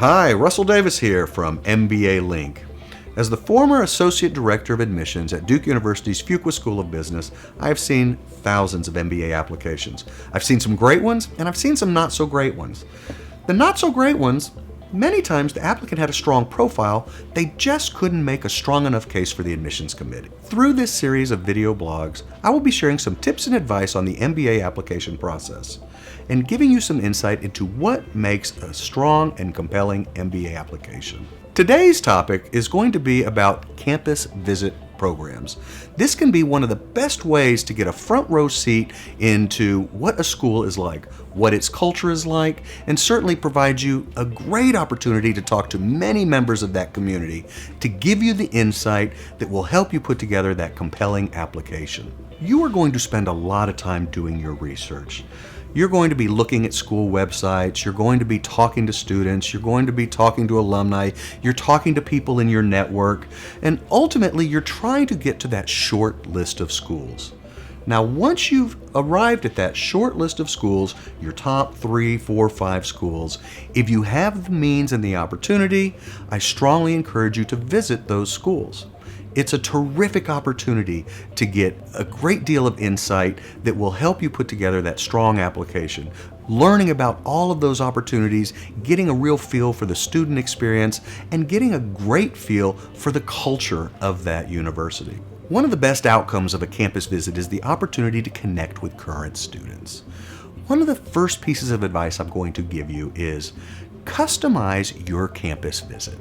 Hi, Russell Davis here from MBA Link. As the former Associate Director of Admissions at Duke University's Fuqua School of Business, I have seen thousands of MBA applications. I've seen some great ones, and I've seen some not so great ones. The not so great ones, many times the applicant had a strong profile, they just couldn't make a strong enough case for the admissions committee. Through this series of video blogs, I will be sharing some tips and advice on the MBA application process and giving you some insight into what makes a strong and compelling MBA application. Today's topic is going to be about campus visit programs. This can be one of the best ways to get a front row seat into what a school is like, what its culture is like, and certainly provides you a great opportunity to talk to many members of that community to give you the insight that will help you put together that compelling application. You are going to spend a lot of time doing your research. You're going to be looking at school websites, you're going to be talking to students, you're going to be talking to alumni, you're talking to people in your network, and ultimately you're trying to get to that short list of schools. Now, once you've arrived at that short list of schools, your top 3, 4, 5 schools, if you have the means and the opportunity, I strongly encourage you to visit those schools. It's a terrific opportunity to get a great deal of insight that will help you put together that strong application. Learning about all of those opportunities, getting a real feel for the student experience, and getting a great feel for the culture of that university. One of the best outcomes of a campus visit is the opportunity to connect with current students. One of the first pieces of advice I'm going to give you is customize your campus visit.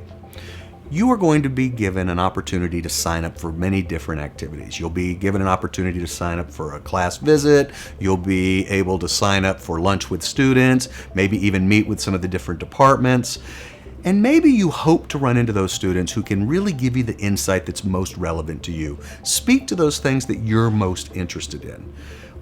You are going to be given an opportunity to sign up for many different activities. You'll be given an opportunity to sign up for a class visit. You'll be able to sign up for lunch with students, maybe even meet with some of the different departments. And maybe you hope to run into those students who can really give you the insight that's most relevant to you. Speak to those things that you're most interested in.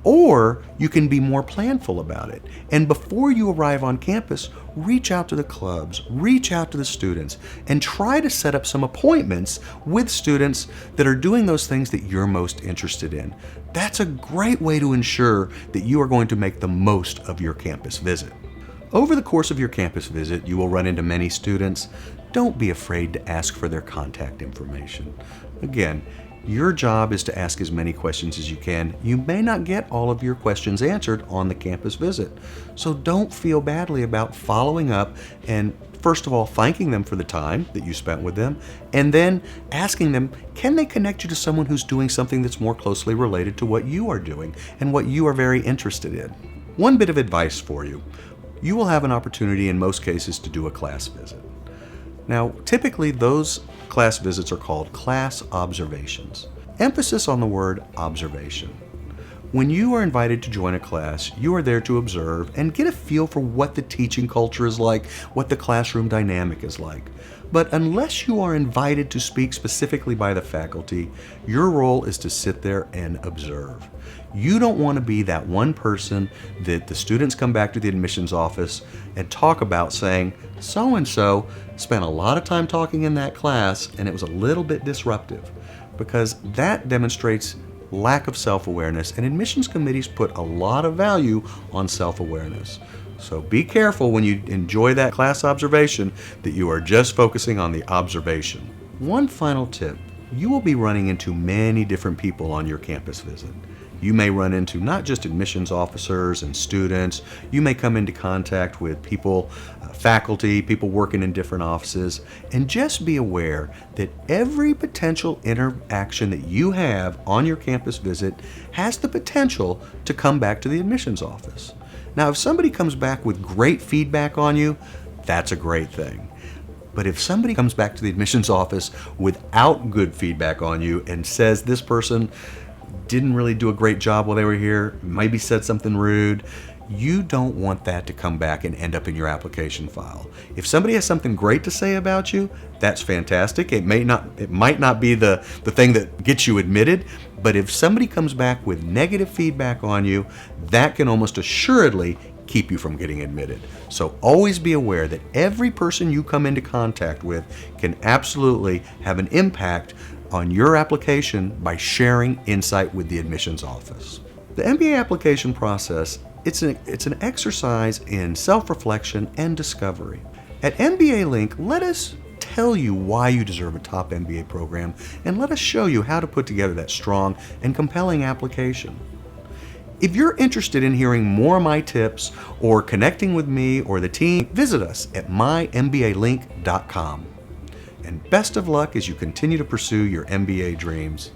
Or you can be more planful about it. And before you arrive on campus, reach out to the clubs, reach out to the students, and try to set up some appointments with students that are doing those things that you're most interested in. That's a great way to ensure that you are going to make the most of your campus visit. Over the course of your campus visit, you will run into many students. Don't be afraid to ask for their contact information. Again, your job is to ask as many questions as you can. You may not get all of your questions answered on the campus visit. So don't feel badly about following up and first of all, thanking them for the time that you spent with them, and then asking them, can they connect you to someone who's doing something that's more closely related to what you are doing and what you are very interested in? One bit of advice for you. You will have an opportunity in most cases to do a class visit. Now, typically those class visits are called class observations. Emphasis on the word observation. When you are invited to join a class, you are there to observe and get a feel for what the teaching culture is like, what the classroom dynamic is like. But unless you are invited to speak specifically by the faculty, your role is to sit there and observe. You don't want to be that one person that the students come back to the admissions office and talk about saying, so-and-so spent a lot of time talking in that class and it was a little bit disruptive, because that demonstrates lack of self-awareness, and admissions committees put a lot of value on self-awareness. So be careful when you enjoy that class observation that you are just focusing on the observation. One final tip, you will be running into many different people on your campus visit. You may run into not just admissions officers and students, you may come into contact with people, faculty, people working in different offices, and just be aware that every potential interaction that you have on your campus visit has the potential to come back to the admissions office. Now, if somebody comes back with great feedback on you, that's a great thing. But if somebody comes back to the admissions office without good feedback on you and says this person didn't really do a great job while they were here, maybe said something rude, you don't want that to come back and end up in your application file. If somebody has something great to say about you, that's fantastic. It might not be the thing that gets you admitted, but if somebody comes back with negative feedback on you, that can almost assuredly keep you from getting admitted. So always be aware that every person you come into contact with can absolutely have an impact on your application by sharing insight with the admissions office. The MBA application process, it's an exercise in self-reflection and discovery. At MBA Link, let us tell you why you deserve a top MBA program, and let us show you how to put together that strong and compelling application. If you're interested in hearing more of my tips or connecting with me or the team, visit us at mymbalink.com. And best of luck as you continue to pursue your MBA dreams.